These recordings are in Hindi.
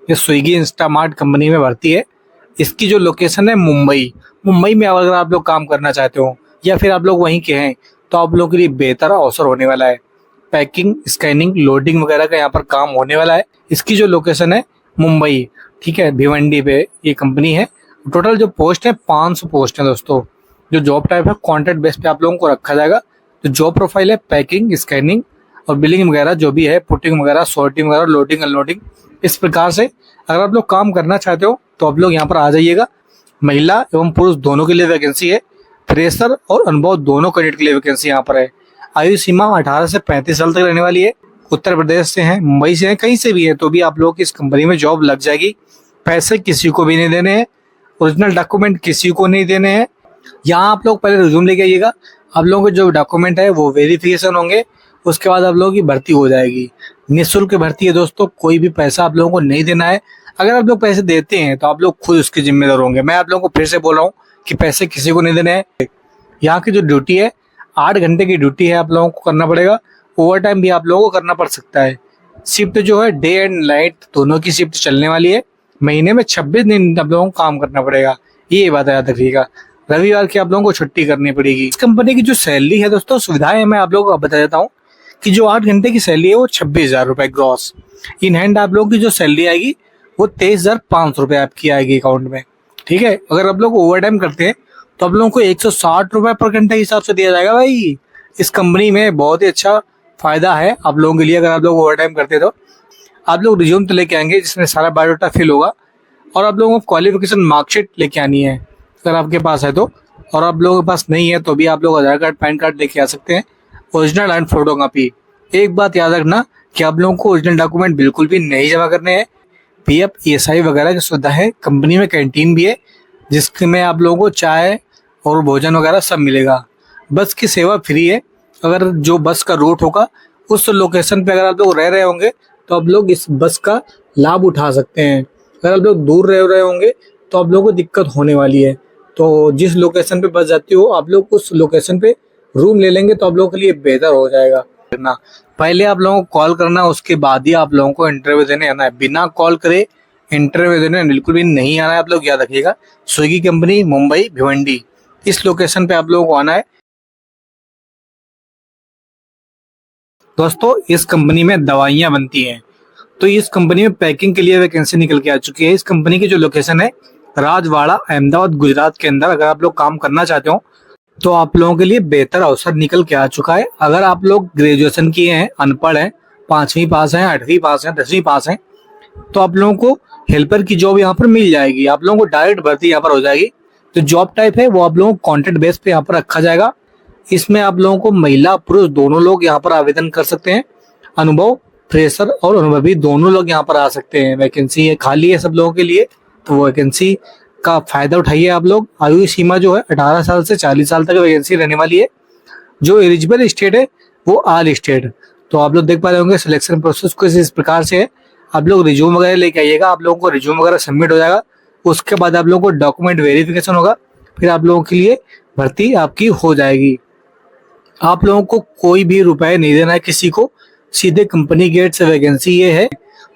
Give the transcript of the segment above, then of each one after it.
ये स्विगी इंस्टामार्ट कंपनी में भर्ती है। इसकी जो लोकेशन है मुंबई, मुंबई में अगर आप लोग काम करना चाहते हो या फिर आप लोग वहीं के हैं तो आप लोगों के लिए बेहतर अवसर होने वाला है। पैकिंग, स्कैनिंग, लोडिंग वगैरह का यहाँ पर काम होने वाला है। इसकी जो लोकेशन है मुंबई, ठीक है, भिवंडी पे ये कंपनी है। टोटल जो पोस्ट है 500 पोस्ट है दोस्तों। जो जॉब टाइप है कॉन्ट्रैक्ट बेस पे आप लोगों को रखा जाएगा। जो जॉब प्रोफाइल है पैकिंग, स्कैनिंग और बिलिंग वगैरह जो भी है, पुटिंग वगैरह, सॉर्टिंग वगैरह, लोडिंग अनलोडिंग, इस प्रकार से अगर आप लोग काम करना चाहते हो तो आप लोग यहाँ पर आ जाइएगा। महिला एवं पुरुष दोनों के लिए वैकेंसी है। फ्रेशर और अनुभव दोनों कैंडिडेट के लिए वैकेंसी यहाँ पर है। आयु सीमा 18 से 35 साल तक रहने वाली है। उत्तर प्रदेश से हैं, मुंबई से हैं, कहीं से भी है तो भी आप लोगों की इस कंपनी में जॉब लग जाएगी। पैसे किसी को भी नहीं देने हैं, ओरिजिनल डॉक्यूमेंट किसी को नहीं देने हैं। यहाँ आप लोग पहले रिज्यूम लेके आइएगा। आप लोगों के जो डॉक्यूमेंट है वो वेरिफिकेशन होंगे, उसके बाद आप लोगों की भर्ती हो जाएगी। निःशुल्क भर्ती है दोस्तों, कोई भी पैसा आप लोगों को नहीं देना है। अगर आप लोग पैसे देते हैं तो आप लोग खुद उसके जिम्मेदार होंगे। मैं आप लोगों को फिर से बोल रहा हूँ कि पैसे किसी को नहीं देने हैं। यहाँ की जो ड्यूटी है 8 घंटे की ड्यूटी है, आप लोगों को करना पड़ेगा। ओवर टाइम भी आप लोगों को करना पड़ सकता है। शिफ्ट जो है डे एंड नाइट दोनों की शिफ्ट चलने वाली है। महीने में 26 दिन आप लोगों को काम करना पड़ेगा, ये बात याद रखिएगा। रविवार की आप लोगों को छुट्टी करनी पड़ेगी। इस कंपनी की जो सैलरी है दोस्तों, सुविधाएं मैं आप लोगों को बता देता हूँ कि जो 8 घंटे की सैलरी है वो 26,000 रुपए ग्रॉस। इन हैंड आप लोगों की जो सैलरी आएगी वो 23,500 रुपए आपकी आएगी अकाउंट में, ठीक है। अगर आप लोग ओवर टाइम करते हैं तो आप लोगों को 160 रुपए पर घंटे के हिसाब से दिया जाएगा भाई। इस कंपनी में बहुत ही अच्छा फायदा है आप लोगों के लिए। अगर आप लोग ओवर टाइम करते हैं तो आप लोग रिज्यूम तो लेके आएंगे जिसमें सारा बायोडाटा फिल होगा, और आप लोगों को क्वालिफिकेशन मार्कशीट लेके आनी है अगर आपके पास है तो। और आप लोगों के पास नहीं है तो भी आप लोग आधार कार्ड, पैन कार्ड लेके आ सकते हैं, ओरिजिनल एंड फोटो कॉपी। एक बात याद रखना कि आप लोगों को ओरिजिनल डॉक्यूमेंट बिल्कुल भी नहीं जमा करने हैं। पीएफ, ईएसआई वगैरह की सुविधा है। कंपनी में कैंटीन भी है जिसमें आप लोगों को चाय और भोजन वगैरह सब मिलेगा। बस की सेवा फ्री है। अगर जो बस का रूट होगा उस लोकेशन पे अगर आप लोग रह रहे होंगे तो आप लोग इस बस का लाभ उठा सकते हैं। अगर आप लोग दूर रह रहे होंगे तो आप लोगों को दिक्कत होने वाली है। तो जिस लोकेशन पे बस जाती हो आप लोग उस लोकेशन पे रूम ले लेंगे तो आप लोगों के लिए बेहतर हो जाएगा। ना पहले आप लोगों को कॉल करना, उसके बाद ही आप लोगों को इंटरव्यू देने आना है। बिना कॉल करे इंटरव्यू देने बिल्कुल भी नहीं आना है, आप लोग याद रखिएगा। स्विगी कंपनी, मुंबई, भिवंडी, इस लोकेशन पे आप लोगों को आना है। दोस्तों इस कंपनी में दवाइयाँ बनती हैं, तो इस कंपनी में पैकिंग के लिए वैकेंसी निकल के आ चुकी है। इस कंपनी की जो लोकेशन है राजवाड़ा, अहमदाबाद, गुजरात के अंदर अगर आप लोग काम करना चाहते हो तो आप लोगों के लिए बेहतर अवसर निकल के आ चुका है। अगर आप लोग ग्रेजुएशन किए हैं, अनपढ़ हैं, 5वीं पास हैं, 8वीं पास हैं, 10वीं पास हैं, तो आप लोगों को हेल्पर की जॉब यहाँ पर मिल जाएगी। आप लोगों को डायरेक्ट भर्ती यहाँ पर हो जाएगी। तो जॉब टाइप है वो आप लोगों को कॉन्ट्रैक्ट बेस पे यहाँ पर रखा जाएगा। इसमें आप लोगों को महिला पुरुष दोनों लोग यहाँ पर आवेदन कर सकते हैं। अनुभव, फ्रेशर और अनुभवी दोनों लोग यहाँ पर आ सकते हैं। वैकेंसी है, खाली है सब लोगों के लिए, तो वैकेंसी का फायदा उठाइए आप लोग। आयु सीमा जो है 18 साल से 40 साल तक वैकेंसी रहने वाली है। जो एलिजिबल स्टेट है वो ऑल स्टेट। तो आप लोग देख पा रहे होंगे सिलेक्शन प्रोसेस कुछ इस प्रकार से है। आप लोग रिज्यूम वगैरह लेके आइएगा, आप लोगों को रिज्यूम वगैरह सबमिट हो जाएगा। उसके बाद आप लोगों को डॉक्यूमेंट वेरिफिकेशन होगा, फिर आप लोगों के लिए भर्ती आपकी हो जाएगी। आप लोगों को कोई भी रुपए नहीं देना है किसी को, सीधे कंपनी गेट से वैकेंसी ये है।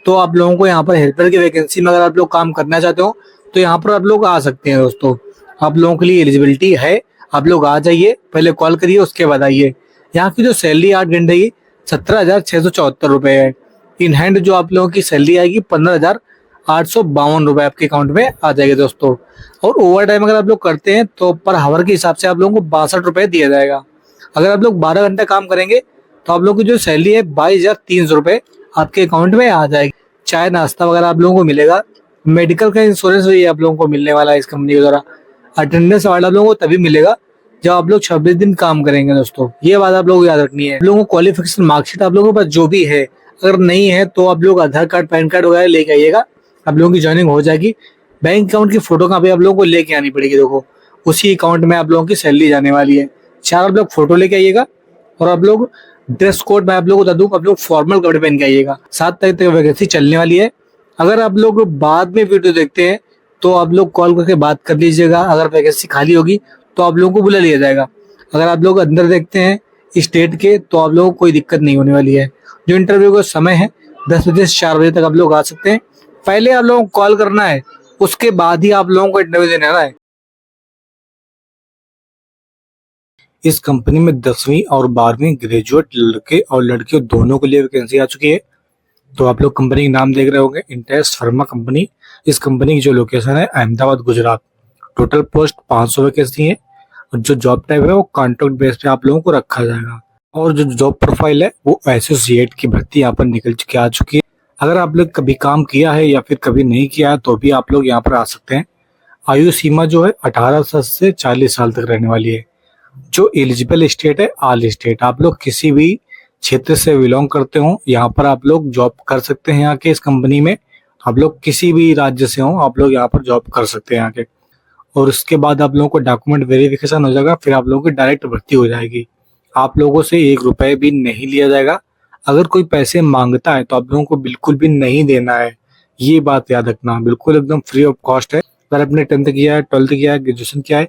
तो आप लोगों को यहाँ पर हेल्पर की वैकेंसी में अगर आप लोग काम करना चाहते हो तो यहाँ पर आप लोग आ सकते हैं। दोस्तों आप लोगों के लिए एलिजिबिलिटी है, आप लोग आ जाइए, पहले कॉल करिए उसके बाद आइए। यहाँ की जो सैलरी 8 घंटे की 17,674 रुपए है। इन हैंड जो आप लोगों की सैलरी आएगी 15,852 रुपए आपके अकाउंट में आ जाएगी दोस्तों। और ओवर टाइम अगर आप लोग करते हैं तो पर हावर के हिसाब से आप लोगों को 62 रुपए दिया जाएगा। अगर आप लोग 12 घंटा काम करेंगे तो आप लोगों की जो सैलरी है 22,300 रुपए आपके अकाउंट में आ जाएगी। चाय नाश्ता वगैरह आप लोगों को मिलेगा। मेडिकल का इंश्योरेंस भी आप लोगों को मिलने वाला है इस कंपनी के द्वारा। अटेंडेंस अवार्ड आप लोगों को तभी मिलेगा जब आप लोग 26 दिन काम करेंगे दोस्तों। ये बात आप लोगों को याद रखनी है। आप लोगों को क्वालिफिकेशन मार्कशीट आप लोगों के पास जो भी है, अगर नहीं है तो आप लोग आधार कार्ड, पैन कार्ड वगैरह लेके आइएगा, आप लोगों की ज्वाइनिंग हो जाएगी। बैंक अकाउंट की फोटो कॉपी आप लोगों को लेके आनी पड़ेगी। देखो उसी अकाउंट में आप लोगों की सैलरी जाने वाली है। 4 आप लोग फोटो लेके आइएगा। और आप लोग ड्रेस कोड मैं आप लोगों को बता दूं, आप लोग फॉर्मल कपड़े पहन के आइएगा। 7 तारीख तक वैकेंसी चलने वाली है। अगर आप लोग बाद में वीडियो देखते हैं तो आप लोग कॉल करके बात कर लीजिएगा। अगर वैकेंसी खाली होगी तो आप लोगों को बुला लिया जाएगा। अगर आप लोग अंदर देखते हैं स्टेट के तो आप लोगों को कोई दिक्कत नहीं होने वाली है। जो इंटरव्यू का समय है 10 बजे से 4 बजे तक आप लोग आ सकते हैं। पहले आप लोगों को कॉल करना है, उसके बाद ही आप लोगों को इंटरव्यू देने आना है। इस कंपनी में 10वीं और 12वीं ग्रेजुएट लड़के और लड़कियों दोनों के लिए वैकेंसी आ चुकी है। तो आप लोग कंपनी का नाम देख रहे होंगे, इंटेक्स फार्मा कंपनी। इस कंपनी की जो लोकेशन है Ahmedabad Gujarat. Total post 500 vacancy है और जो जॉब टाइप है वो कॉन्ट्रैक्ट बेस पे आप लोगों को रखा जाएगा। और जो जॉब प्रोफाइल है वो एसोसिएट की भर्ती यहाँ पर निकल के आ चुकी है। अगर आप लोग कभी काम किया है या फिर कभी नहीं किया है तो भी आप लोग यहाँ पर आ सकते हैं। आयु सीमा जो है 18 साल से 40 साल तक रहने वाली है। जो एलिजिबल स्टेट है ऑल स्टेट, आप लोग किसी भी क्षेत्र से बिलोंग करते हो यहाँ पर आप लोग जॉब कर सकते हैं। यहाँ के इस कंपनी में आप लोग किसी भी राज्य से हो आप लोग यहाँ पर जॉब कर सकते हैं यहाँ के। और उसके बाद आप लोगों को डॉक्यूमेंट वेरिफिकेशन हो जाएगा, फिर आप लोगों की डायरेक्ट भर्ती हो जाएगी। आप लोगों से 1 रुपए भी नहीं लिया जाएगा। अगर कोई पैसे मांगता है तो आप लोगों को बिल्कुल भी नहीं देना है, ये बात याद रखना। बिल्कुल एकदम फ्री ऑफ कॉस्ट है। अगर आपने 10th किया है, 12th किया है, ग्रेजुएशन किया है,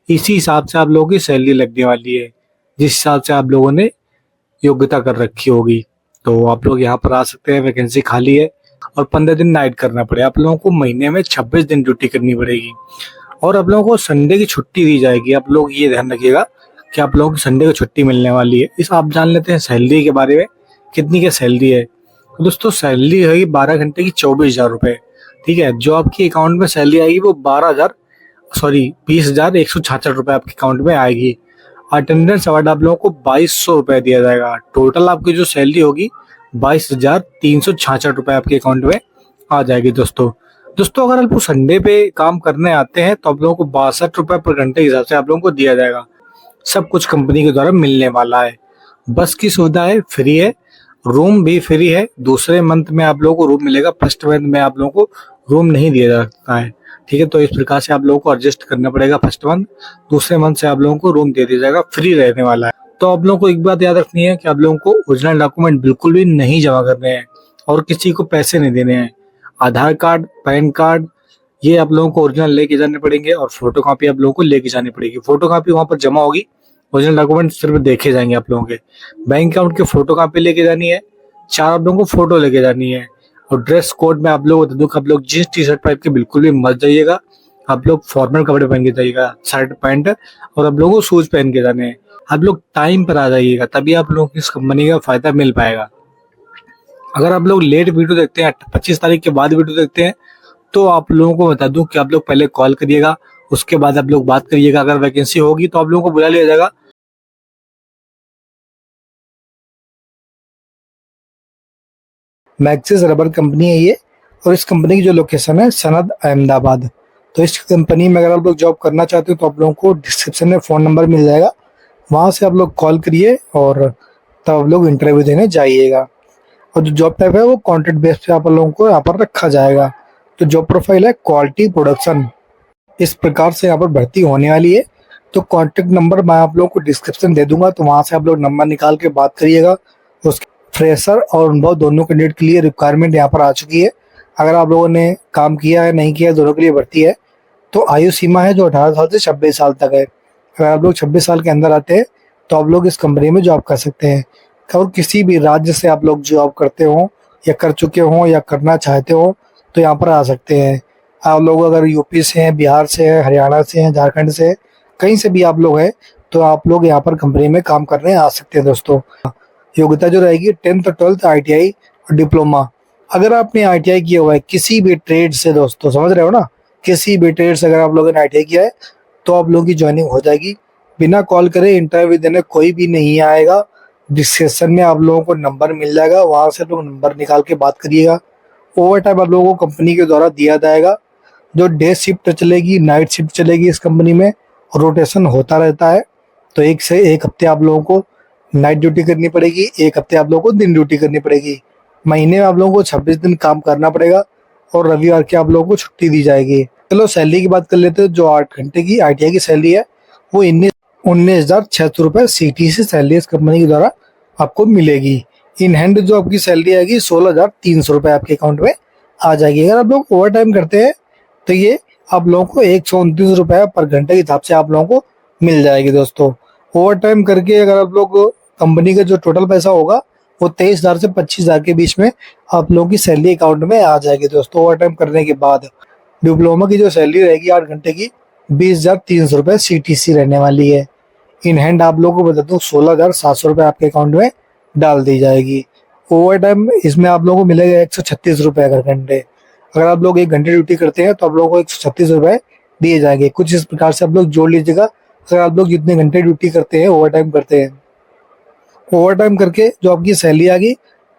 इसी हिसाब से आप लोगों की सैलरी लगने वाली है, जिस हिसाब से आप लोगों ने योग्यता कर रखी होगी। तो आप लोग यहाँ पर आ सकते हैं, वैकेंसी खाली है। और 15 दिन नाइट करना पड़ेगा आप लोगों को। महीने में 26 दिन ड्यूटी करनी पड़ेगी और आप लोगों को संडे की छुट्टी दी जाएगी। आप लोग ये ध्यान रखिएगा कि आप लोगों को संडे को छुट्टी मिलने वाली है। इस आप जान लेते हैं सैलरी के बारे में, कितनी की सैलरी है। तो दोस्तों सैलरी है 12 घंटे की 24,000 रुपए। ठीक है, जो आपकी अकाउंट में सैलरी आएगी वो 20,166 रुपए आपके अकाउंट में आएगी। अटेंडेंस अवार्ड आप लोगों को 2,200 रुपए दिया जाएगा। टोटल आपकी जो सैलरी होगी 22,366 रुपए आपके अकाउंट में आ जाएगी। दोस्तों अगर आप संडे पे काम करने आते हैं तो आप लोगों को 62 रुपए पर घंटे के हिसाब से आप लोगों को दिया जाएगा। सब कुछ कंपनी के द्वारा मिलने वाला है। बस की सुविधा है, फ्री है, रूम भी फ्री है। दूसरे मंथ में आप लोगों को रूम मिलेगा, फर्स्ट मंथ में आप लोगों को रूम नहीं दिया जाता है। ठीक है, तो इस प्रकार से आप लोगों को एडजस्ट करना पड़ेगा। फर्स्ट मंथ, दूसरे मंथ से आप लोगों को रूम दे दिया जाएगा, फ्री रहने वाला है। तो आप लोगों को एक बात याद रखनी है कि आप लोगों को ओरिजिनल डॉक्यूमेंट बिल्कुल भी नहीं जमा करने हैं और किसी को पैसे नहीं देने हैं। आधार कार्ड, पैन कार्ड, ये आप लोगों को ओरिजिनल लेके जाने पड़ेंगे और फोटो कॉपी आप लोगों को लेके जानी पड़ेगी। फोटो कॉपी वहां पर जमा होगी, ओरिजिनल डॉक्यूमेंट सिर्फ देखे जाएंगे आप लोगों के। बैंक अकाउंट की फोटो कॉपी लेके जानी है, 4 आप लोगों को फोटो लेके जानी है। और ड्रेस कोड में आप लोग बता दूं कि आप लोग जींस टी शर्ट पहन के बिल्कुल भी मत जाइएगा। आप लोग फॉर्मल कपड़े पहन के जाइएगा, शर्ट पैंट, और आप लोगों को शूज पहन के जाने हैं। आप लोग टाइम पर आ जाइएगा, तभी आप लोगों को इस कंपनी का फायदा मिल पाएगा। अगर आप लोग लेट वीडियो देखते हैं, 25 तारीख के बाद वीडियो देखते हैं, तो आप लोगों को बता दूं कि आप लोग पहले कॉल करिएगा, उसके बाद आप लोग बात करिएगा। अगर वैकेंसी होगी तो आप लोगों को बुला लिया जाएगा। मैक्सिस रबर कंपनी है ये, और इस कंपनी की जो लोकेशन है सनद अहमदाबाद। तो इस कंपनी में अगर आप लोग जॉब करना चाहते हो तो आप लोगों को डिस्क्रिप्शन में फ़ोन नंबर मिल जाएगा, वहाँ से आप लोग कॉल करिए और तब आप लोग इंटरव्यू देने जाइएगा। और जो जॉब टाइप है वो कॉन्ट्रैक्ट बेस पे आप लोगों को यहाँ पर रखा जाएगा। तो जॉब प्रोफाइल है क्वालिटी प्रोडक्शन। इस प्रकार से यहाँ पर भर्ती होने वाली है। तो कॉन्टैक्ट नंबर मैं आप लोगों को डिस्क्रिप्शन दे दूंगा, तो वहाँ से आप लोग नंबर निकाल के बात करिएगा। उसके फ्रेशर और अनुभव दोनों कैंडिडेट के लिए रिक्वायरमेंट यहाँ पर आ चुकी है। अगर आप लोगों ने काम किया है, नहीं किया है, दोनों के लिए भर्ती है। तो आयु सीमा है जो 18 साल से 26 साल तक है। अगर आप लोग 26 साल के अंदर आते हैं तो आप लोग इस कंपनी में जॉब कर सकते हैं। और किसी भी राज्य से आप लोग जॉब करते हो या कर चुके हो या करना चाहते हो तो यहाँ पर आ सकते हैं। आप लोग अगर यूपी से हैं, बिहार से हैं, हरियाणा से हैं, झारखंड से हैं, कहीं से भी आप लोग हैं तो आप लोग यहाँ पर कंपनी में काम करने आ सकते हैं। दोस्तों योग्यता जो रहेगी 10th 12th ITI और डिप्लोमा। अगर आपने ITI किया हुआ है किसी भी ट्रेड से, दोस्तों समझ रहे हो ना, किसी भी ट्रेड से अगर आप लोगों ने ITI किया है तो आप लोगों की ज्वाइनिंग हो जाएगी। बिना कॉल करे इंटरव्यू देने कोई भी नहीं आएगा। डिस्क्रिप्शन में आप लोगों को नंबर मिल जाएगा, वहाँ से लोग नंबर निकाल के बात करिएगा। ओवर टाइम आप लोगों को कंपनी के द्वारा दिया जाएगा। जो डे शिफ्ट चलेगी, नाइट शिफ्ट चलेगी इस कंपनी में, रोटेशन होता रहता है। तो एक से एक हफ्ते आप लोगों को नाइट ड्यूटी करनी पड़ेगी, एक हफ्ते आप लोगों को दिन ड्यूटी करनी पड़ेगी। महीने में आप लोगों को 26 दिन काम करना पड़ेगा और रविवार की आप लोगों को छुट्टी दी जाएगी। चलो सैलरी की बात कर लेते हैं। जो 8 घंटे की ITI की सैलरी है वो 19,600 रुपये CTC सैलरी इस कंपनी के द्वारा आपको मिलेगी। इन हैंड जो आपकी सैलरी आएगी 16,300 रुपये आपके अकाउंट में आ जाएगी। अगर आप लोग ओवर टाइम करते हैं तो ये आप लोगों को 129 रुपये पर घंटे के हिसाब से आप लोगों को मिल जाएगी। दोस्तों ओवर टाइम करके अगर आप लोग कंपनी का जो टोटल पैसा होगा वो 23,000 से 25,000 के बीच में आप लोगों की सैलरी अकाउंट में आ जाएगी दोस्तों। ओवर टाइम करने के बाद डिप्लोमा की जो सैलरी रहेगी 8 घंटे की 20,300 रुपये CTC रहने वाली है। इन हैंड आप लोगों को बता दूँ 16,700 रुपये आपके अकाउंट में डाल दी जाएगी। ओवर टाइम इसमें आप लोगों को मिलेगा 136 रुपये अगर घंटे। अगर आप लोग 1 घंटे ड्यूटी करते हैं तो आप लोगों को 136 रुपये दिए जाएंगे। कुछ इस प्रकार से आप लोग जोड़ लीजिएगा। अगर आप लोग जितने घंटे ड्यूटी करते हैं ओवर टाइम करते हैं, ओवर टाइम करके जो आपकी सैलरी आ गई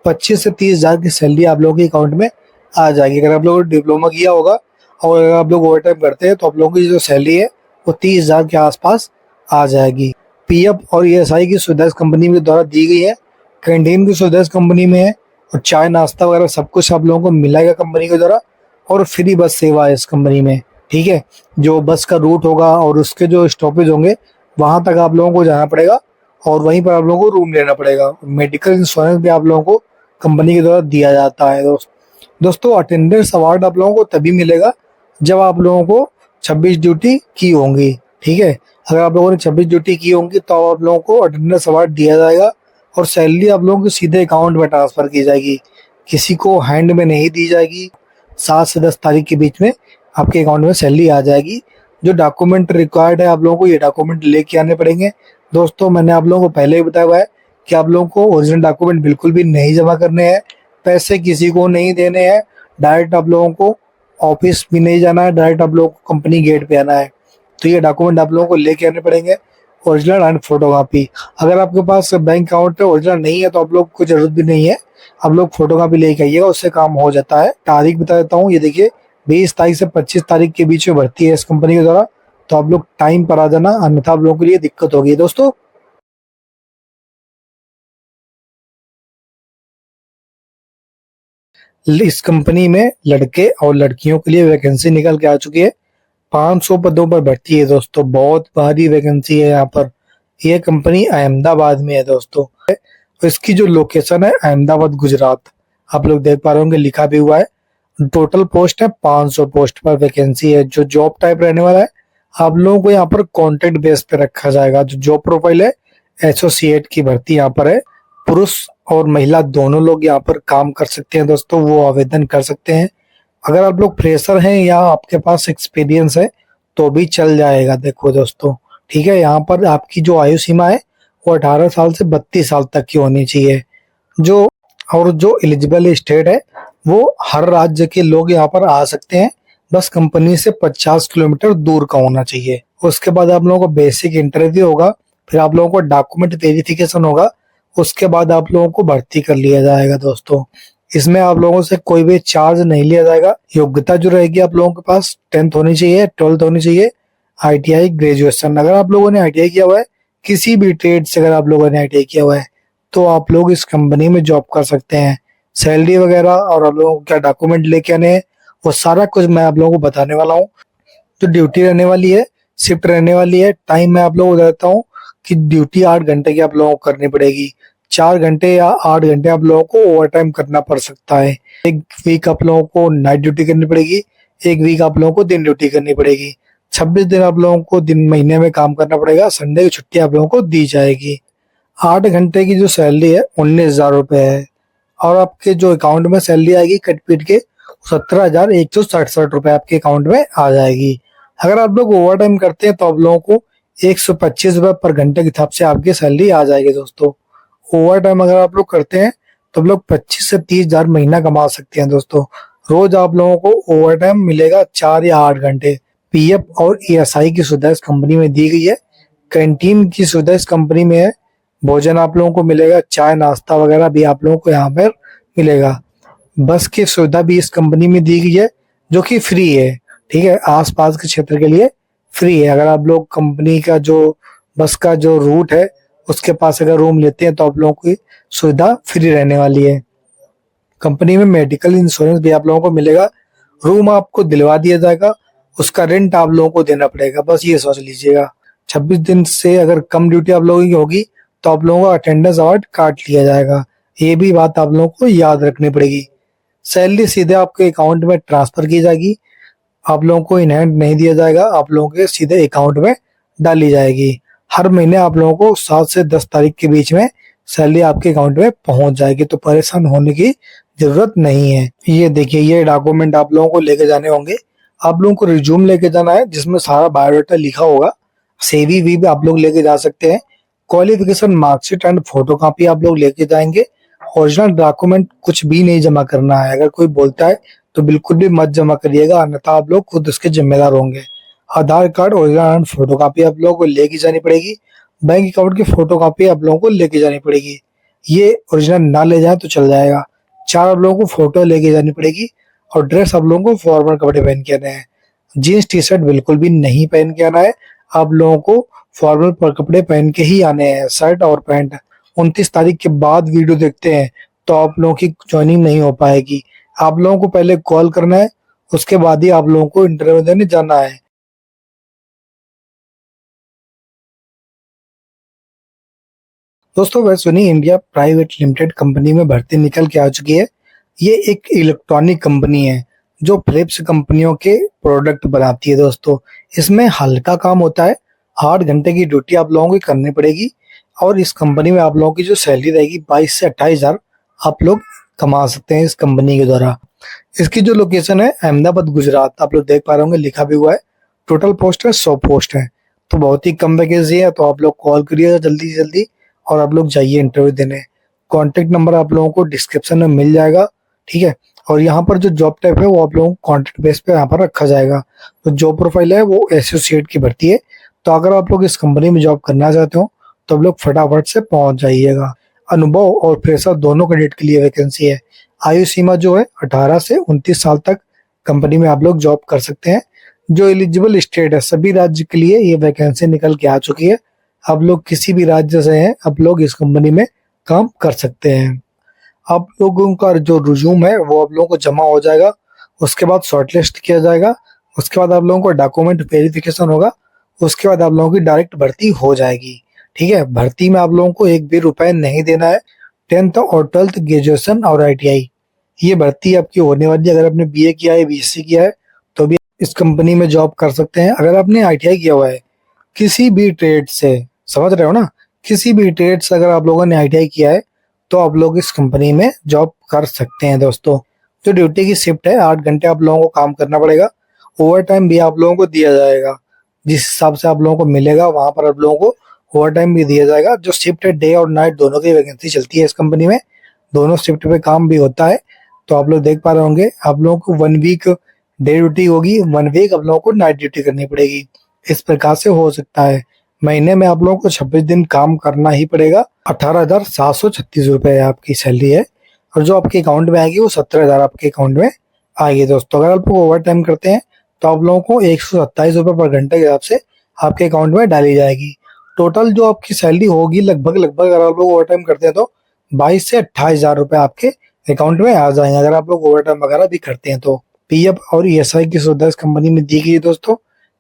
25 से 30,000 की सैलरी आप लोगों के अकाउंट में आ जाएगी। अगर आप लोगों ने डिप्लोमा किया होगा और अगर आप लोग ओवर टाइम करते हैं तो आप लोगों की जो सैलरी है वो 30,000 के आसपास आ जाएगी। PF और ESI की सुविधा इस कंपनी के द्वारा दी गई है। कैंटीन की सुविधा इस कंपनी में है और चाय नाश्ता वगैरह सब कुछ आप लोगों को मिलेगा कंपनी के द्वारा। और फ्री बस सेवा है इस कंपनी में, ठीक है। जो बस का रूट होगा और उसके जो स्टॉपेज होंगे वहां तक आप लोगों को जाना पड़ेगा और वहीं पर आप लोगों को रूम लेना पड़ेगा। मेडिकल इंश्योरेंस भी आप लोगों को कंपनी के द्वारा दिया जाता है। दोस्तों अटेंडेंस अवार्ड आप लोगों को तभी मिलेगा जब आप लोगों को 26 ड्यूटी की होंगी, ठीक है। अगर आप लोगों ने 26 ड्यूटी की होंगी तो आप लोगों को अटेंडेंस अवार्ड दिया जाएगा और सैलरी आप लोगों को सीधे अकाउंट में ट्रांसफर की जाएगी, किसी को हैंड में नहीं दी जाएगी। 7 से 10 तारीख के बीच में आपके अकाउंट में सैलरी आ जाएगी। जो डॉक्यूमेंट रिक्वायर्ड है आप लोगों को ये डॉक्यूमेंट लेके आने पड़ेंगे। दोस्तों मैंने आप लोगों को पहले ही बताया हुआ है कि आप लोगों को ओरिजिनल डॉक्यूमेंट बिल्कुल भी नहीं जमा करने हैं, पैसे किसी को नहीं देने हैं, डायरेक्ट आप लोगों को ऑफिस भी नहीं जाना है, डायरेक्ट आप लोगों को कंपनी गेट पे आना है। तो ये डॉक्यूमेंट आप लोगों को लेके आने पड़ेंगे, ओरिजिनल एंड फोटोकॉपी। अगर आपके पास बैंक अकाउंट ओरिजिनल नहीं है तो आप लोग को जरूरत भी नहीं है, आप लोग फोटोकॉपी लेके आइएगा, उससे काम हो जाता है। तारीख बता देता हूँ, ये देखिए 20 तारीख से 25 तारीख के बीच में भर्ती है इस कंपनी के द्वारा। तो आप लोग टाइम पर आ जाना, अन्यथा आप लोगों के लिए दिक्कत होगी। दोस्तों इस कंपनी में लड़के और लड़कियों के लिए वैकेंसी निकल के आ चुकी है। 500 पदों पर भर्ती है दोस्तों, बहुत भारी वैकेंसी है यहाँ पर। यह कंपनी अहमदाबाद में है दोस्तों। इसकी जो लोकेशन है अहमदाबाद गुजरात, आप लोग देख पा रहे होंगे लिखा भी हुआ है। टोटल पोस्ट है 500 पोस्ट पर वैकेंसी है। जो जॉब टाइप रहने वाला है आप लोगों को यहाँ पर कॉन्ट्रैक्ट बेस पे रखा जाएगा। जो जॉब प्रोफाइल है एसोसिएट की भर्ती यहाँ पर है। पुरुष और महिला दोनों लोग यहाँ पर काम कर सकते हैं दोस्तों, वो आवेदन कर सकते हैं। अगर आप लोग फ्रेशर हैं या आपके पास एक्सपीरियंस है तो भी चल जाएगा। देखो दोस्तों, ठीक है, यहाँ पर आपकी जो आयु सीमा है वो 18 साल से 32 साल तक की होनी चाहिए। जो और जो एलिजिबल स्टेट है वो हर राज्य के लोग यहाँ पर आ सकते हैं, बस कंपनी से 50 किलोमीटर दूर का होना चाहिए। उसके बाद आप लोगों को बेसिक इंटरव्यू होगा, फिर आप लोगों को डॉक्यूमेंट वेरिफिकेशन होगा, उसके बाद आप लोगों को भर्ती कर लिया जाएगा दोस्तों। इसमें आप लोगों से कोई भी चार्ज नहीं लिया जाएगा। योग्यता जो रहेगी आप लोगों के पास 10th होनी चाहिए, 12th होनी चाहिए, ITI ग्रेजुएशन। अगर आप लोगों ने ITI किया हुआ है, किसी भी ट्रेड से अगर आप लोगों ने ITI किया हुआ है तो आप लोग इस कंपनी में जॉब कर सकते हैं। सैलरी वगैरह और आप लोगों को क्या डॉक्यूमेंट लेके आने हैं वो सारा कुछ मैं आप लोगों को बताने वाला हूँ। जो ड्यूटी रहने वाली है, शिफ्ट रहने वाली है, टाइम मैं आप लोगों को बताता हूँ कि ड्यूटी 8 घंटे की आप लोगों को करनी पड़ेगी। 4 घंटे या 8 घंटे आप लोगों को ओवर टाइम करना पड़ सकता है। एक वीक आप लोगों को नाइट ड्यूटी करनी पड़ेगी, एक वीक आप लोगों को दिन ड्यूटी करनी पड़ेगी। 26 दिन आप लोगों को दिन महीने में काम करना पड़ेगा, संडे की छुट्टी आप लोगों को दी जाएगी। 8 घंटे की जो सैलरी है 19,000 रुपये है और आपके जो अकाउंट में सैलरी आएगी कट पीट के 17,167 रुपये आपके अकाउंट में आ जाएगी। अगर आप लोग ओवर टाइम करते हैं तो आप लोगों को 125 रुपये पर घंटे के हिसाब से आपकी सैलरी आ जाएगी दोस्तों। ओवर टाइम अगर आप लोग करते हैं तो आप लोग 25 से 30,000 महीना कमा सकते हैं दोस्तों। रोज आप लोगों को ओवर टाइम मिलेगा 4 या 8 घंटे। PF और ESI की सुविधा इस कंपनी में दी गई है। कैंटीन की सुविधा इस कंपनी में है। भोजन आप लोगों को मिलेगा, चाय नाश्ता वगैरह भी आप लोगों को यहाँ पर मिलेगा। बस की सुविधा भी इस कंपनी में दी गई है जो कि फ्री है, ठीक है, आसपास के क्षेत्र के लिए फ्री है। अगर आप लोग कंपनी का जो बस का जो रूट है उसके पास अगर रूम लेते हैं तो आप लोगों की सुविधा फ्री रहने वाली है। कंपनी में मेडिकल इंश्योरेंस भी आप लोगों को मिलेगा। रूम आपको दिलवा दिया जाएगा, उसका रेंट आप लोगों को देना पड़ेगा, बस ये सोच लीजिएगा। 26 दिन से अगर कम ड्यूटी आप लोगों की होगी तो आप लोगों का अटेंडेंस अवार्ड काट लिया जाएगा। ये भी बात आप लोगों को याद रखनी पड़ेगी। सैलरी सीधे आपके अकाउंट में ट्रांसफर की जाएगी, आप लोगों को इन हैंड नहीं दिया जाएगा, आप लोगों के सीधे अकाउंट में डाली जाएगी। हर महीने आप लोगों को 7 से 10 तारीख के बीच में सैलरी आपके अकाउंट में पहुंच जाएगी, तो परेशान होने की जरूरत नहीं है। ये देखिए, ये डॉक्यूमेंट आप लोगों को लेके जाने होंगे। आप लोगों को रिज्यूम लेके जाना है जिसमें सारा बायोडाटा लिखा होगा। सीवी भी आप लोग लेके जा सकते हैं। क्वालिफिकेशन, मार्कशीट एंड फोटोकॉपी आप लोग लेके जाएंगे। ओरिजिनल डॉक्यूमेंट कुछ भी नहीं जमा करना है। अगर कोई बोलता है तो बिल्कुल भी मत जमा करिएगा, अन्यथा आप लोग खुद उसके जिम्मेदार होंगे। आधार कार्ड ओरिजिनल एंड फोटोकॉपी आप लोगों को लेके जानी पड़ेगी। बैंक अकाउंट की फोटोकॉपी आप लोगों को लेके जानी पड़ेगी। ये ओरिजिनल ना ले जाए तो चल जाएगा। 4 आप लोगों को फोटो लेके जानी पड़ेगी। और ड्रेस आप लोगों को फॉर्मल कपड़े पहन के आने हैं। जीन्स टी शर्ट बिल्कुल भी नहीं पहन के आना है। आप लोगों को फॉर्मल कपड़े पहन के ही आने हैं, शर्ट और पैंट। 29 तारीख के बाद वीडियो देखते हैं तो आप लोगों की ज्वाइनिंग नहीं हो पाएगी। आप लोगों को पहले कॉल करना है, उसके बाद ही आप लोगों को इंटरव्यू देने जाना है। दोस्तों, western India private limited company में भर्ती निकल के आ चुकी है। ये एक इलेक्ट्रॉनिक कंपनी है जो फिलिप्स कंपनियों के प्रोडक्ट बनाती है। दोस्तों, इसमें हल्का काम होता है। 8 घंटे की ड्यूटी आप लोगों को करनी पड़ेगी। और इस कंपनी में आप लोगों की जो सैलरी रहेगी 22 से 28 हजार आप लोग कमा सकते हैं इस कंपनी के द्वारा। इसकी जो लोकेशन है अहमदाबाद गुजरात, आप लोग देख पा रहे होंगे, लिखा भी हुआ है। टोटल पोस्ट है 100 पोस्ट है, तो बहुत ही कम वैकेंसी है। तो आप लोग कॉल करिएगा जल्दी से जल्दी और आप लोग जाइए इंटरव्यू देने। कॉन्टेक्ट नंबर आप लोगों को डिस्क्रिप्शन में मिल जाएगा, ठीक है। और यहाँ पर जो जॉब टाइप है वो आप लोगों को कॉन्ट्रैक्ट बेस पे यहाँ पर रखा जाएगा। तो जॉब प्रोफाइल है वो एसोसिएट की भर्ती है। तो अगर आप लोग इस कंपनी में जॉब करना चाहते हो तो आप लोग फटाफट से पहुंच जाइएगा। अनुभव और फ्रेशर दोनों कैंडिडेट के लिए वैकेंसी है। आयु सीमा जो है 18 से 29 साल तक कंपनी में आप लोग जॉब कर सकते हैं। जो एलिजिबल स्टेट है, सभी राज्य के लिए ये वैकेंसी निकल के आ चुकी है। आप लोग किसी भी राज्य से हैं, आप लोग इस कंपनी में काम कर सकते हैं। आप लोगों का जो रिज्यूम है वो आप लोगों को जमा हो जाएगा। उसके बाद शॉर्टलिस्ट किया जाएगा। उसके बाद आप लोगों को डॉक्यूमेंट वेरिफिकेशन होगा। उसके बाद आप लोगों की डायरेक्ट भर्ती हो जाएगी, ठीक है। भर्ती में आप लोगों को एक भी रुपए नहीं देना है। 10th और 12th ग्रेजुएशन और ITI, ये भर्ती आपकी होने वाली है। अगर आपने BA किया है, BSc किया है तो भी इस कंपनी में जॉब कर सकते हैं। अगर आपने ITI किया हुआ है किसी भी ट्रेड से, समझ रहे हो ना, किसी भी ट्रेड से अगर आप लोगों ने ITI किया है तो आप लोग इस कंपनी में जॉब कर सकते हैं। दोस्तों, जो ड्यूटी की शिफ्ट है 8 घंटे आप लोगों को काम करना पड़ेगा। ओवर टाइम भी आप लोगों को दिया जाएगा। जिस हिसाब से आप लोगों को मिलेगा वहां पर आप लोगों को ओवर टाइम भी दिया जाएगा। जो शिफ्ट है डे और नाइट दोनों की वैकेंसी चलती है इस कंपनी में। दोनों शिफ्ट पे काम भी होता है। तो आप लोग देख पा रहे होंगे, आप लोगों को 1 वीक डे ड्यूटी होगी, 1 वीक आप लोगों को नाइट ड्यूटी करनी पड़ेगी। इस प्रकार से हो सकता है। महीने में आप लोगों को 26 दिन काम करना ही पड़ेगा। 18,736 रुपए आपकी सैलरी है। और जो आपके अकाउंट में आएगी वो 17,000 आपके अकाउंट में आएगी। दोस्तों, अगर आप लोग ओवर टाइम करते हैं तो आप लोगों को 127 रुपए पर घंटे के हिसाब से आपके अकाउंट में डाली जाएगी। टोटल जो आपकी सैलरी होगी लगभग अगर आप लोग ओवर टाइम करते हैं तो 22 से 28 हजार रुपए आपके अकाउंट में आ जाएंगे। अगर आप लोग ओवर टाइम वगैरह भी करते हैं तो PF और ESI की सुविधा इस कंपनी में दी गई है। दोस्तों,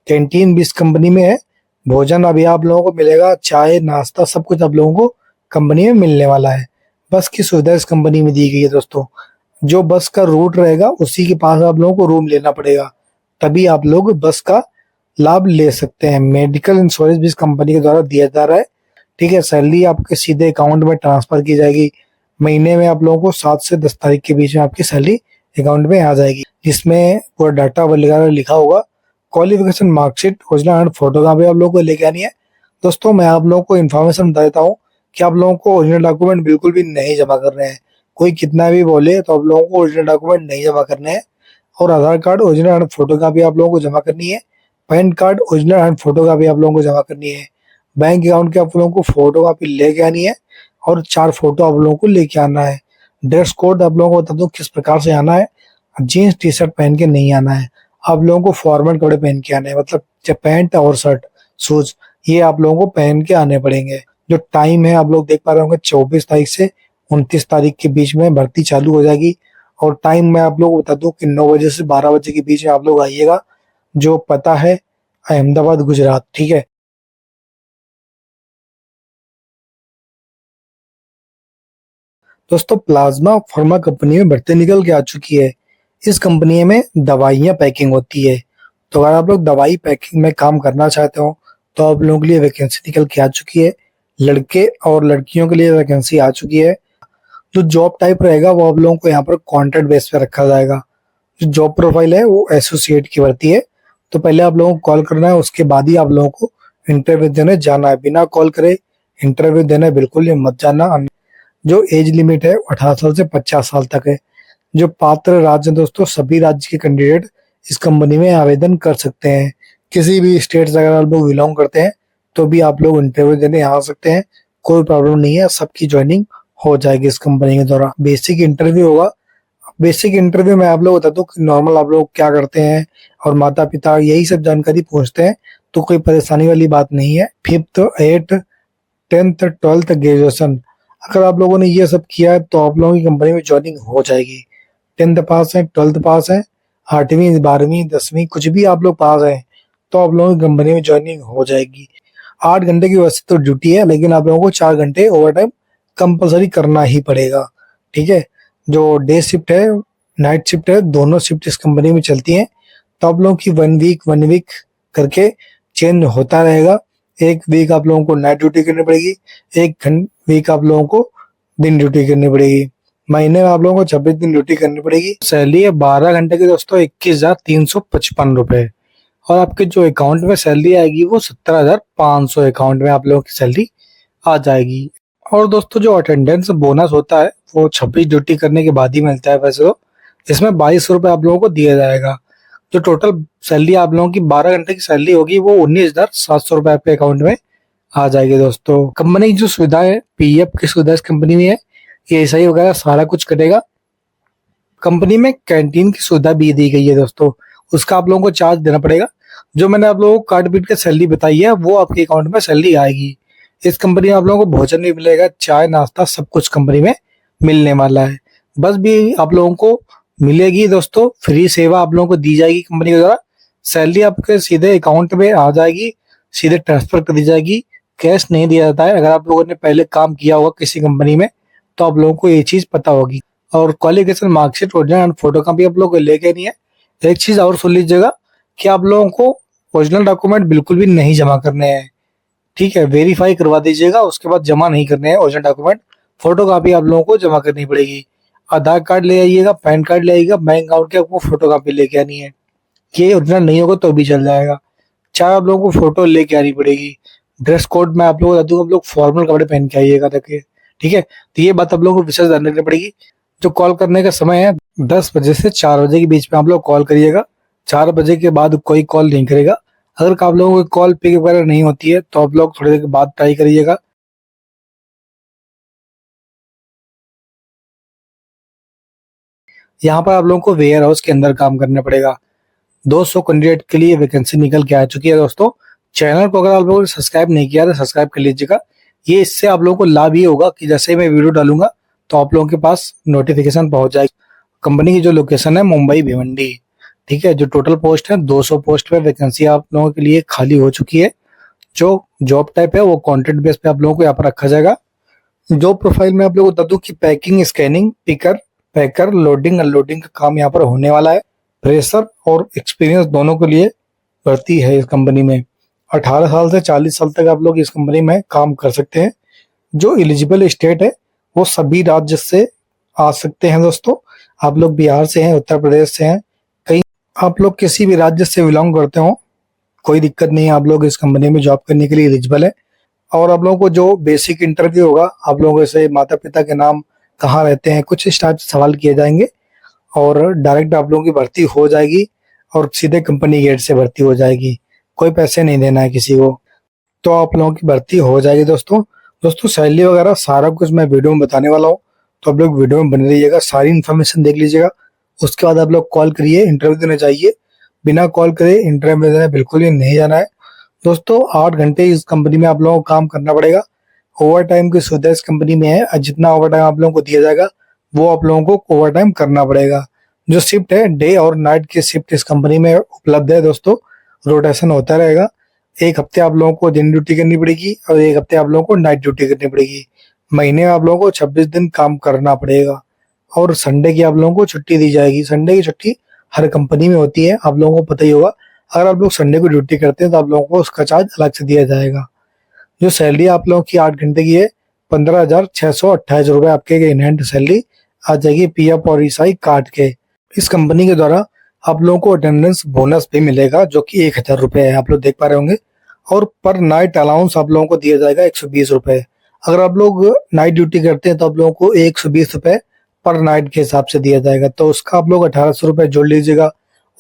कैंटीन भी इस कंपनी में है। भोजन अभी आप लोगों को मिलेगा, चाय नाश्ता सब कुछ आप लोगों को कंपनी में मिलने वाला है। बस की सुविधा इस कंपनी में दी गई है। दोस्तों, जो बस का रूट रहेगा उसी के पास आप लोगों को रूम लेना पड़ेगा, तभी आप लोग बस का लाभ ले सकते हैं। मेडिकल इंश्योरेंस भी इस कंपनी के द्वारा दिया जा रहा है, ठीक है। सैलरी आपके सीधे अकाउंट में ट्रांसफर की जाएगी। महीने में आप लोगों को 7 से 10 तारीख के बीच में आपकी सैलरी अकाउंट में आ जाएगी, जिसमें पूरा डाटा वगैरह लिखा होगा। Qualification, marksheet, original and photocopy आप लोगों को लेके आनी है। दोस्तों, मैं आप लोगों को इन्फॉर्मेशन बता देता हूँ कि आप लोगों को ओरिजिनल डॉक्यूमेंट बिल्कुल भी नहीं जमा करने हैं। कोई कितना भी बोले तो आप लोगों को ओरिजिनल डॉक्यूमेंट नहीं जमा करने हैं। और आधार कार्ड ओरिजिनल एंड फोटोकॉपी आप लोगों को जमा करनी है। Pan card original and photocopy आप लोगों को जमा करनी है। बैंक अकाउंट के आप लोगों को फोटोकॉपी लेके आनी है और 4 फोटो आप लोगों को लेके आना है। ड्रेस कोड आप लोगों को बता दूं किस प्रकार से आना है। जीन्स टी शर्ट पहन के नहीं आना है। आप लोगों को फॉर्मल कपड़े पहन के आने हैं, मतलब पैंट और शर्ट, शूज, ये आप लोगों को पहन के आने पड़ेंगे। जो टाइम है आप लोग देख पा रहे होंगे, 24 तारीख से 29 तारीख के बीच में भर्ती चालू हो जाएगी। और टाइम मैं आप लोगों को बता दूं कि 9 बजे से 12 बजे के बीच में आप लोग आइएगा। जो पता है अहमदाबाद गुजरात, ठीक है। दोस्तों, प्लाज्मा फार्मा कंपनी में भर्ती निकल के आ चुकी है। इस कंपनी में दवाइयाँ पैकिंग होती है। तो अगर आप लोग दवाई पैकिंग में काम करना चाहते हो तो आप लोगों के लिए वैकेंसी निकल के आ चुकी है। लड़के और लड़कियों के लिए वैकेंसी आ चुकी है। जो जॉब टाइप रहेगा वो आप लोगों को यहाँ पर कॉन्ट्रैक्ट बेस पे रखा जाएगा। जो जॉब प्रोफाइल है वो एसोसिएट की भर्ती है। तो पहले आप लोगों को कॉल करना है, उसके बाद ही आप लोगों को इंटरव्यू देने जाना है। बिना कॉल करे इंटरव्यू देने बिल्कुल ही मत जाना। जो एज लिमिट है 18 साल से 50 साल तक है। जो पात्र राज्य दोस्तों, सभी राज्य के कैंडिडेट इस कंपनी में आवेदन कर सकते हैं। किसी भी स्टेट से अगर आप लोग बिलोंग करते हैं तो भी आप लोग इंटरव्यू देने आ सकते हैं, कोई प्रॉब्लम नहीं है। सबकी ज्वाइनिंग हो जाएगी इस कंपनी के द्वारा। बेसिक इंटरव्यू होगा। बेसिक इंटरव्यू में आप लोग बता दो कि नॉर्मल आप लोग क्या करते हैं और माता पिता यही सब जानकारी पूछते हैं, तो कोई परेशानी वाली बात नहीं है। 5th 8th 10th 12th graduation अगर आप लोगों ने ये सब किया है तो आप लोगों की कंपनी में ज्वाइनिंग हो जाएगी। 10th पास है, 12th पास है, 8वीं 12वीं 10वीं कुछ भी आप लोग पास हैं तो आप लोगों की कंपनी में ज्वाइनिंग हो जाएगी। 8 घंटे की वैसे तो ड्यूटी है, लेकिन आप लोगों को 4 घंटे ओवर टाइम कंपल्सरी करना ही पड़ेगा। ठीक है। जो डे शिफ्ट है, नाइट शिफ्ट है, दोनों शिफ्ट इस कंपनी में चलती हैं। तो आप लोगों की 1 वीक करके चेंज होता रहेगा। एक वीक आप लोगों को नाइट ड्यूटी करनी पड़ेगी, एक वीक आप लोगों को दिन ड्यूटी करनी पड़ेगी। महीने में आप लोगों को 26 दिन ड्यूटी करनी पड़ेगी। सैलरी है 12 घंटे की दोस्तों 21,355 रुपए। और आपके जो अकाउंट में सैलरी आएगी वो 17,500 अकाउंट में आप लोगों की सैलरी आ जाएगी। और दोस्तों जो अटेंडेंस बोनस होता है वो 26 ड्यूटी करने के बाद ही मिलता है। वैसे तो इसमें 22 रुपए आप लोगों को दिया जाएगा। जो टोटल सैलरी आप लोगों की 12 घंटे की सैलरी होगी वो 19,700 रुपए आपके अकाउंट में आ जाएगी। दोस्तों कंपनी की जो सुविधा है, पीएफ की सुविधा इस कंपनी में है, ये एसआई वगैरह सारा कुछ कटेगा। कंपनी में कैंटीन की सुविधा भी दी गई है दोस्तों, उसका आप लोगों को चार्ज देना पड़ेगा। जो मैंने आप लोगों को काट पीट के सैलरी बताई है वो आपके अकाउंट में सैलरी आएगी। इस कंपनी में आप लोगों को भोजन भी मिलेगा, चाय नाश्ता सब कुछ कंपनी में मिलने वाला है। बस भी आप लोगों को मिलेगी दोस्तों, फ्री सेवा आप लोगों को दी जाएगी कंपनी के द्वारा। सैलरी आपके सीधे अकाउंट में आ जाएगी, सीधे ट्रांसफर कर दी जाएगी, कैश नहीं दिया जाता है। अगर आप लोगों ने पहले काम किया होगा किसी कंपनी में तो आप लोगों को ये चीज पता होगी। और qualification marksheet original and photo copy आप लोगों को लेके नहीं है। एक चीज और सुन लीजिएगा कि आप लोगों को ओरिजिनल डॉक्यूमेंट बिल्कुल भी नहीं जमा करने हैं। ठीक है, वेरीफाई करवा दीजिएगा, उसके बाद जमा नहीं करने हैं ओरिजिनल डॉक्यूमेंट। फोटो कॉपी आप लोगों को जमा करनी पड़ेगी। आधार कार्ड ले आइएगा, पैन कार्ड ले आइएगा, बैंक अकाउंट की आपको फोटो कॉपी लेके आनी है। ये ओरिजिनल नहीं होगा तो भी चल जाएगा। चाहे आप लोगों को फोटो लेके आनी पड़ेगी। ड्रेस कोड में आप लोग बता दूं, आप लोग फॉर्मल कपड़े पहन के आइएगा देखिए। ठीक है, तो ये बात आप लोगों को विशेष ध्यान रखनी पड़ेगी। जो कॉल करने का समय है 10 बजे से 4 बजे के बीच में आप लोग कॉल करिएगा। 4 बजे के बाद कोई कॉल नहीं करेगा। अगर आप लोगों की कॉल पिक वगैरह नहीं होती है तो आप लोग थोड़ी देर के बाद ट्राई करिएगा। यहाँ पर आप लोगों को वेयर हाउस के अंदर काम करना पड़ेगा। 200 कैंडिडेट के लिए वैकेंसी निकल के आ चुकी है दोस्तों। चैनल को अगर आप लोगों ने सब्सक्राइब नहीं किया तो सब्सक्राइब कर लीजिएगा। ये इससे आप लोगों को लाभ ये होगा कि जैसे ही मैं वीडियो डालूंगा तो आप लोगों के पास नोटिफिकेशन पहुंच जाएगी। कंपनी की जो लोकेशन है मुंबई भिवंडी। ठीक है, जो टोटल पोस्ट है 200 पोस्ट पे वैकेंसी आप लोगों के लिए खाली हो चुकी है। जो जॉब टाइप है वो कॉन्ट्रैक्ट बेस पे आप लोगों को यहाँ पर रखा जाएगा। जॉब प्रोफाइल में आप लोगों को बता दूं कि पैकिंग, स्कैनिंग, पिकर, पैकर, लोडिंग अनलोडिंग का काम यहाँ पर होने वाला है। फ्रेशर और एक्सपीरियंस दोनों के लिए भर्ती है इस कंपनी में। 18 साल से 40 साल तक आप लोग इस कंपनी में काम कर सकते हैं। जो एलिजिबल स्टेट है वो सभी राज्य से आ सकते हैं दोस्तों। आप लोग बिहार से हैं, उत्तर प्रदेश से हैं, कहीं आप लोग किसी भी राज्य से बिलोंग करते हो, कोई दिक्कत नहीं है, आप लोग इस कंपनी में जॉब करने के लिए एलिजिबल है। और आप लोगों को जो बेसिक इंटरव्यू होगा, आप लोगों से माता पिता के नाम, कहाँ रहते हैं, कुछ इस टाइप से सवाल किए जाएंगे और डायरेक्ट आप लोगों की भर्ती हो जाएगी और सीधे कंपनी गेट से भर्ती हो जाएगी। कोई पैसे नहीं देना है किसी को, तो आप लोगों की भर्ती हो जाएगी दोस्तों सैलरी वगैरह सारा कुछ मैं वीडियो में बताने वाला हूँ, तो आप लोग वीडियो में बने रहिएगा, सारी इन्फॉर्मेशन देख लीजिएगा। उसके बाद आप लोग कॉल करिए, इंटरव्यू देने जाइए। बिना कॉल करे इंटरव्यू देने बिल्कुल भी नहीं जाना है दोस्तों। 8 घंटे इस कंपनी में आप लोगों को काम करना पड़ेगा। ओवर टाइम की सुविधा इस कंपनी में है, जितना ओवर टाइम आप लोगों को दिया जाएगा वो आप लोगों को ओवर टाइम करना पड़ेगा। जो शिफ्ट है डे और नाइट की शिफ्ट इस कंपनी में उपलब्ध है दोस्तों। रोटेशन होता रहेगा। एक हफ्ते आप लोगों को दिन ड्यूटी करनी पड़ेगी और एक हफ्ते आप लोगों को नाइट ड्यूटी करनी पड़ेगी। महीने में आप लोगों को 26 दिन काम करना पड़ेगा और संडे की आप लोगों को छुट्टी दी जाएगी। संडे की छुट्टी हर कंपनी में होती है, आप लोगों को पता ही होगा। अगर आप लोग संडे को ड्यूटी करते हैं तो आप लोगों को उसका चार्ज अलग से दिया जाएगा। जो सैलरी आप लोगों की 8 घंटे की है 15,628 रुपये आपके इन हैंड सैलरी आ जाएगी पीएफ और ईएसआई काट के। इस कंपनी के द्वारा आप लोगों को अटेंडेंस बोनस भी मिलेगा जो कि 1,000 रुपये है, आप लोग देख पा रहे होंगे। और पर नाइट अलाउंस आप लोगों को दिया जाएगा 120 रुपये। अगर आप लोग नाइट ड्यूटी करते हैं तो आप लोगों को 120 रुपये पर नाइट के हिसाब से दिया जाएगा, तो उसका आप लोग 1,800 रुपये जोड़ लीजिएगा।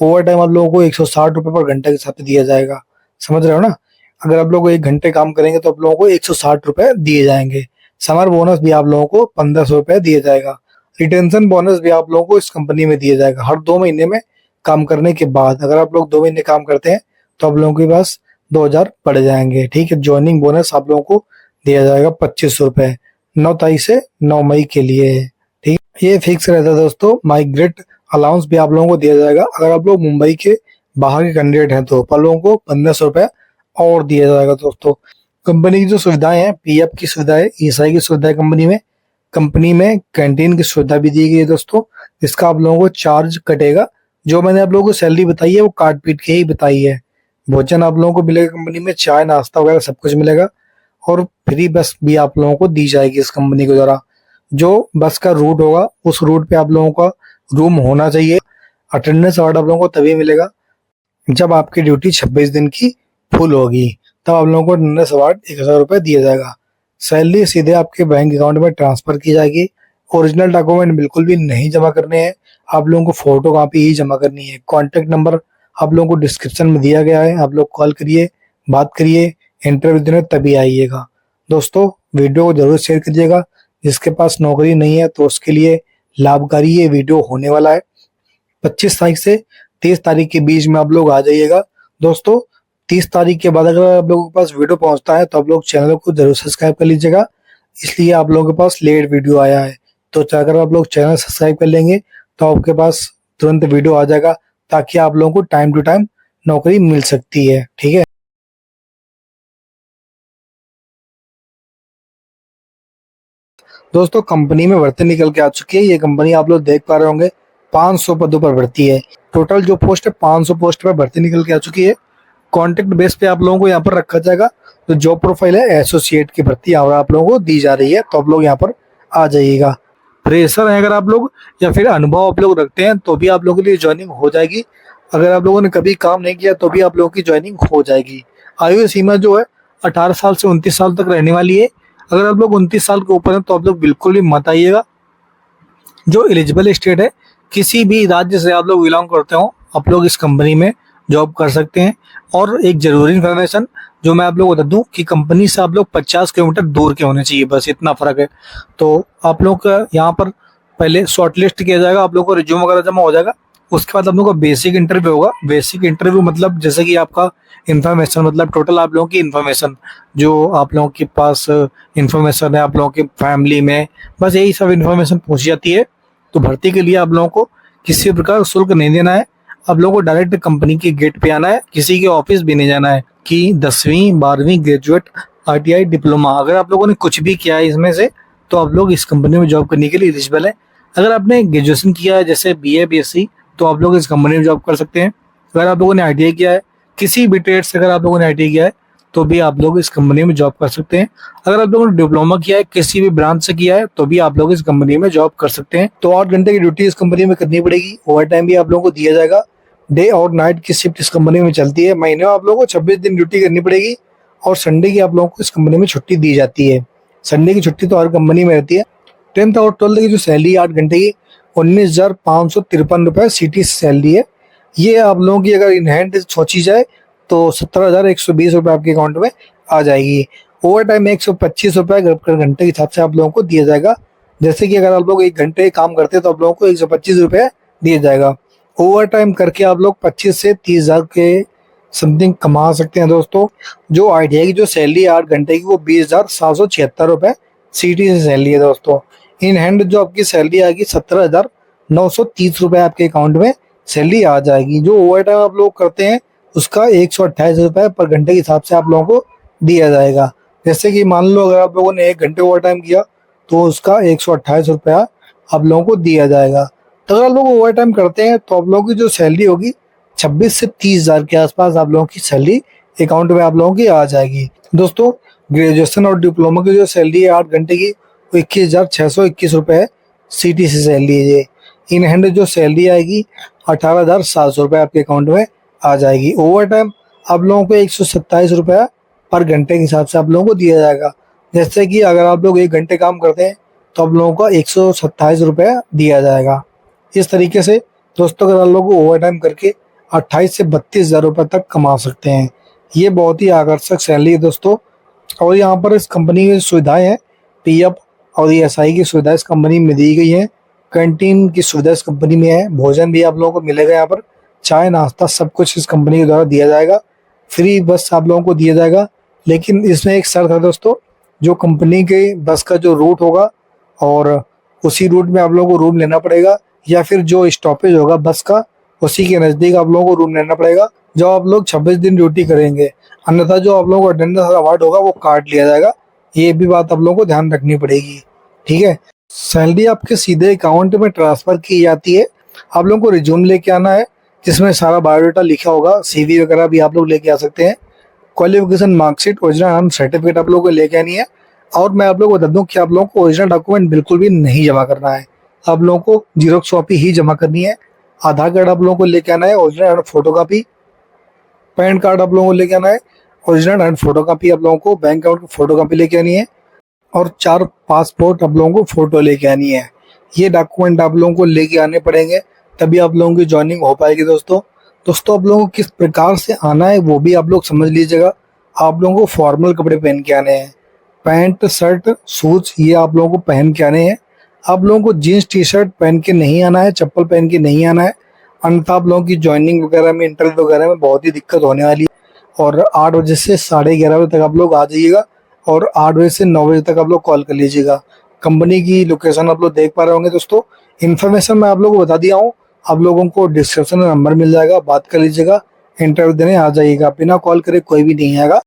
ओवर टाइम आप लोगों को 160 रुपये पर घंटे के हिसाब से दिया जाएगा, समझ रहे हो ना। अगर आप लोग 1 घंटे काम करेंगे तो आप लोगों को 160 रुपये दिए जाएंगे। समर बोनस भी आप लोगों को 1,500 रुपये दिया जाएगा। रिटेंशन बोनस भी आप लोगों को इस कंपनी में दिया जाएगा हर 2 महीने में काम करने के बाद। अगर आप लोग 2 महीने काम करते हैं तो आप लोगों के पास 2,000 बढ़ जाएंगे, ठीक है। ज्वाइनिंग बोनस आप लोगों को दिया जाएगा 2500 रुपये 9 तारीख से 9 मई के लिए, ठीक। ये फिक्स रहता है दोस्तों। माइग्रेट अलाउंस भी आप लोगों को दिया जाएगा। अगर आप लोग मुंबई के बाहर के कैंडिडेट हैं तो आप लोगों को 1,500 रुपये और दिया जाएगा दोस्तों। कंपनी की जो सुविधाएं हैं, पीएफ की सुविधाएं, ईएसआई की सुविधाएं, कंपनी में कैंटीन की सुविधा भी दी गई है दोस्तों, जिसका आप लोगों को चार्ज कटेगा। जो मैंने आप लोगों को सैलरी बताई है वो काट पीट के ही बताई है। भोजन आप लोगों को मिलेगा कंपनी में, चाय नाश्ता वगैरह सब कुछ मिलेगा। और फ्री बस भी आप लोगों को दी जाएगी इस कंपनी के द्वारा। जो बस का रूट होगा उस रूट पे आप लोगों का रूम होना चाहिए। अटेंडेंस अवार्ड आप लोगों को तभी मिलेगा जब आपकी ड्यूटी 26 दिन की फुल होगी, तब आप लोगों को अटेंडेंस अवार्ड 1,000 रुपये दिया जाएगा। सैलरी सीधे आपके बैंक अकाउंट में ट्रांसफर की जाएगी। ओरिजिनल डॉक्यूमेंट बिल्कुल भी नहीं जमा करने हैं, आप लोगों को फोटो कॉपी ही जमा करनी है। कॉन्टेक्ट नंबर आप लोगों को डिस्क्रिप्शन में दिया गया है, आप लोग कॉल करिए, बात करिए। इंटरव्यू देने तभी आइएगा। दोस्तों वीडियो को जरूर शेयर कीजिएगा। जिसके पास नौकरी नहीं है तो उसके लिए लाभकारी ये वीडियो होने वाला है। 25 तारीख से 30 तारीख के बीच में आप लोग आ जाइएगा। दोस्तों 30 तारीख के बाद अगर आप लोगों के पास वीडियो पहुंचता है तो आप लोग चैनल को जरूर सब्सक्राइब कर लीजिएगा, इसलिए आप लोगों के पास लेट वीडियो आया है। तो अगर आप लोग चैनल सब्सक्राइब कर लेंगे तो आपके पास तुरंत वीडियो आ जाएगा, ताकि आप लोगों को टाइम टू टाइम नौकरी मिल सकती है, ठीक है। दोस्तों कंपनी में भर्ती निकल के आ चुकी है। ये कंपनी आप लोग देख पा रहे होंगे 500 पदों पर भर्ती है। टोटल जो पोस्ट है 500 पोस्ट पर भर्ती निकल के आ चुकी है। कॉन्ट्रैक्ट बेस पे आप लोगों को यहाँ पर रखा जाएगा। तो जॉब प्रोफाइल है एसोसिएट की भर्ती और आप लोगों को दी जा रही है, तो आप लोग यहाँ पर आ जाइएगा। फ्रेशर है अगर आप लोग या फिर अनुभव आप लोग रखते हैं तो भी आप लोगों के लिए ज्वाइनिंग हो जाएगी। अगर आप लोगों ने कभी काम नहीं किया तो भी आप लोगों की ज्वाइनिंग हो जाएगी। आयु सीमा जो है 18 साल से 29 साल तक रहने वाली है। अगर आप लोग 29 साल के ऊपर हैं तो आप लोग बिल्कुल भी मत आइएगा। जो एलिजिबल स्टेट है, किसी भी राज्य से आप लोग बिलोंग करते हो, आप लोग इस कंपनी में जॉब कर सकते हैं। और एक जरूरी इन्फॉर्मेशन जो मैं आप लोग को बता दूं कि कंपनी से आप लोग 50 किलोमीटर दूर के होने चाहिए, बस इतना फर्क है। तो आप लोग का यहाँ पर पहले शॉर्टलिस्ट किया जाएगा, आप लोग को रिज्यूम वगैरह जमा हो जाएगा। उसके बाद आप लोग का बेसिक इंटरव्यू होगा। बेसिक इंटरव्यू मतलब जैसे कि आपका इन्फॉर्मेशन, मतलब टोटल आप लोगों की इन्फॉर्मेशन, जो आप लोगों के पास इन्फॉर्मेशन है आप लोगों की फैमिली में, बस यही सब इन्फॉर्मेशन पूछी जाती है। तो भर्ती के लिए आप लोगों को किसी प्रकार शुल्क नहीं देना है। आप लोगों को डायरेक्ट कंपनी के गेट पे आना है, किसी के ऑफिस भी नहीं जाना है कि 10वीं 12वीं ग्रेजुएट ITI डिप्लोमा अगर आप लोगों ने कुछ भी किया है इसमें से तो आप लोग इस कंपनी में जॉब करने के लिए एलिजिबल है। अगर आपने ग्रेजुएशन किया है जैसे BA BSc तो आप लोग इस कंपनी में जॉब कर सकते हैं। अगर आप लोगों ने ITI किया है, किसी भी ट्रेड से अगर आप लोगों ने ITI किया है तो भी आप लोग इस कंपनी में जॉब कर सकते हैं। अगर आप लोगों ने डिप्लोमा किया है, किसी भी ब्रांच से किया है, तो भी आप लोग इस कंपनी में जॉब कर सकते हैं। तो 8 घंटे की ड्यूटी इस कंपनी में करनी पड़ेगी। ओवर टाइम भी आप लोगों को दिया जाएगा। डे और नाइट की शिफ्ट इस कंपनी में चलती है। महीने में आप लोगों को 26 दिन ड्यूटी करनी पड़ेगी और संडे की आप लोगों को इस कंपनी में छुट्टी दी जाती है। संडे की छुट्टी तो हर कंपनी में रहती है। 10th और 12th की जो सैलरी 8 घंटे की 19,553 रुपये सिटी सैलरी है। ये आप लोगों की अगर इन हैंड सोची जाए तो 17,120 रुपये आपके अकाउंट में आ जाएगी। ओवर टाइम 125 रुपये घंटे के हिसाब से आप लोगों को दिया जाएगा। जैसे कि अगर आप लोग 1 घंटे काम करते हैं तो आप लोगों को 125 रुपये दिया जाएगा। ओवर टाइम करके आप लोग 25 से 30,000 के समथिंग कमा सकते हैं दोस्तों। जो ITI की जो सैलरी 8 घंटे की वो 20,776 रुपये सिटी से सैलरी है दोस्तों। इन हैंड जो आपकी सैलरी आएगी 17,930 रुपये आपके अकाउंट में सैलरी आ जाएगी। जो ओवर टाइम आप लोग करते हैं उसका 128 रुपये पर घंटे के हिसाब से आप लोगों को दिया जाएगा। जैसे कि मान लो अगर आप लोगों ने 1 घंटे ओवर टाइम किया तो उसका 128 रुपया आप लोगों को दिया जाएगा। तो अगर आप लोग ओवर टाइम करते हैं तो आप लोगों की जो सैलरी होगी 26 से 30,000 के आसपास आप लोगों की सैलरी अकाउंट में आप लोगों की आ जाएगी। दोस्तों ग्रेजुएशन और डिप्लोमा की जो सैलरी है 8 घंटे की वो 21,621 रुपये CTC सैलरी है ये। इन हैंड जो सैलरी आएगी 18,700 रुपये आपके अकाउंट में आ जाएगी। ओवर टाइम आप लोगों को 127 रुपया पर घंटे के हिसाब से आप लोगों को दिया जाएगा। जैसे कि अगर आप लोग 1 घंटे काम करते हैं तो आप लोगों को 127 रुपया दिया जाएगा। इस तरीके से दोस्तों अगर आप लोग ओवर टाइम करके 28 से 32,000 रुपये तक कमा सकते हैं। ये बहुत ही आकर्षक सैलरी है दोस्तों। और यहाँ पर इस कंपनी की सुविधाएं हैं, PF और SI की सुविधा इस कंपनी में दी गई है। कैंटीन की सुविधा इस कंपनी में है, भोजन भी आप लोगों को मिलेगा यहाँ पर, चाय नाश्ता सब कुछ इस कंपनी के द्वारा दिया जाएगा। फ्री बस आप लोगों को दिया जाएगा, लेकिन इसमें एक शर्त है दोस्तों, जो कंपनी के बस का जो रूट होगा और उसी रूट में आप लोगों को रूम लेना पड़ेगा, या फिर जो स्टॉपेज होगा बस का उसी के नज़दीक आप लोगों को रूम लेना पड़ेगा जब आप लोग 26 दिन ड्यूटी करेंगे। अन्यथा जो आप लोगों को अटेंडेंस अवार्ड होगा वो काट लिया जाएगा। ये भी बात आप लोगों को ध्यान रखनी पड़ेगी, ठीक है। सैलरी आपके सीधे अकाउंट में ट्रांसफर की जाती है। आप लोगों को रिज्यूम लेके आना है जिसमें सारा बायोडाटा लिखा होगा, CV वगैरह भी आप लोग लेके आ सकते हैं। क्वालिफिकेशन मार्कशीट ओरिजिनल सर्टिफिकेट आप लोगों को लेके आनी है। और मैं आप लोगों को बता दूं कि आप लोगों को ओरिजिनल डॉक्यूमेंट बिल्कुल भी नहीं जमा करना है, आप लोगों को जीरोक्स कॉपी ही जमा करनी है। आधार कार्ड आप लोगों को लेके आना है, original photo copy. Pan card आप लोगों को लेके आना है, ओरिजिनल एंड फोटो कापी आप लोगों को। बैंक अकाउंट की फोटो कापी लेके आनी है और 4 पासपोर्ट आप लोगों को फोटो लेके आनी है। ये डॉक्यूमेंट आप लोगों को लेके आने पड़ेंगे, तभी आप लोगों की ज्वाइनिंग हो पाएगी दोस्तों। आप लोगों को किस प्रकार से आना है वो भी आप लोग समझ लीजिएगा। आप लोगों को फॉर्मल कपड़े पहन के आने हैं, पैंट शर्ट शूज ये आप लोगों को पहन के आने हैं। आप लोगों को जीन्स T-शर्ट पहन के नहीं आना है, चप्पल पहन के नहीं आना है, अन्यथा आप लोगों की ज्वाइनिंग वगैरह में, इंटरव्यू वगैरह में बहुत ही दिक्कत होने वाली है। और 8 बजे से 11:30 बजे तक आप लोग आ जाइएगा और 8 बजे से 9 बजे तक आप लोग कॉल कर लीजिएगा। कंपनी की लोकेशन आप लोग देख पा रहे होंगे दोस्तों। इन्फॉर्मेशन मैं आप लोगों को बता दिया हूँ, आप लोगों को डिस्क्रिप्शन में नंबर मिल जाएगा, बात कर लीजिएगा, इंटरव्यू देने आ जाइएगा। बिना कॉल करे कोई भी नहीं आएगा।